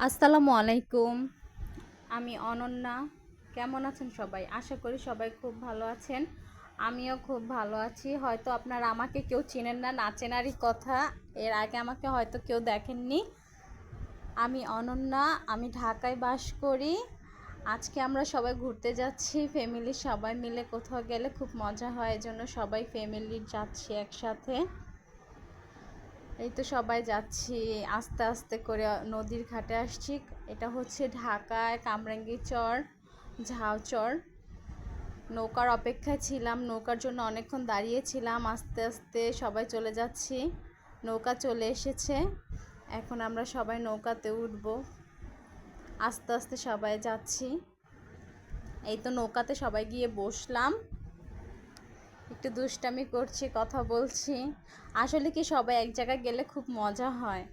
আসসালামু আলাইকুম। আমি অনন্যা। কেমন আছেন সবাই? আশা করি সবাই খুব ভালো আছেন। আমিও খুব ভালো আছি। হয়তো আপনারা আমাকে কেউ চেনেন না, না চেনারই কথা। এর আগে আমাকে হয়তো কেউ দেখেননি। আমি অনন্যা, আমি ঢাকায় বাস করি। আজকে আমরা সবাই ঘুরতে যাচ্ছি, ফ্যামিলির সবাই মিলে। কোথাও গেলে খুব মজা হয়, এজন্য সবাই ফ্যামিলি যাচ্ছি একসাথে। এই তো সবাই যাচ্ছি আস্তে আস্তে করে, নদীর ঘাটে আসছি। এটা হচ্ছে ঢাকায় কামরাঙ্গীরচর, ঝাউচর। নৌকার অপেক্ষায় ছিলাম, নৌকার জন্য অনেকক্ষণ দাঁড়িয়েছিলাম। আস্তে আস্তে সবাই চলে যাচ্ছি, নৌকা চলে এসেছে। এখন আমরা সবাই নৌকাতে উঠবো, আস্তে আস্তে সবাই যাচ্ছি। এই তো নৌকাতে সবাই গিয়ে বসলাম, একটু দুষ্টামি করছি, কথা বলছি। আসলে কি, সবাই এক জায়গায় গেলে খুব মজা হয়।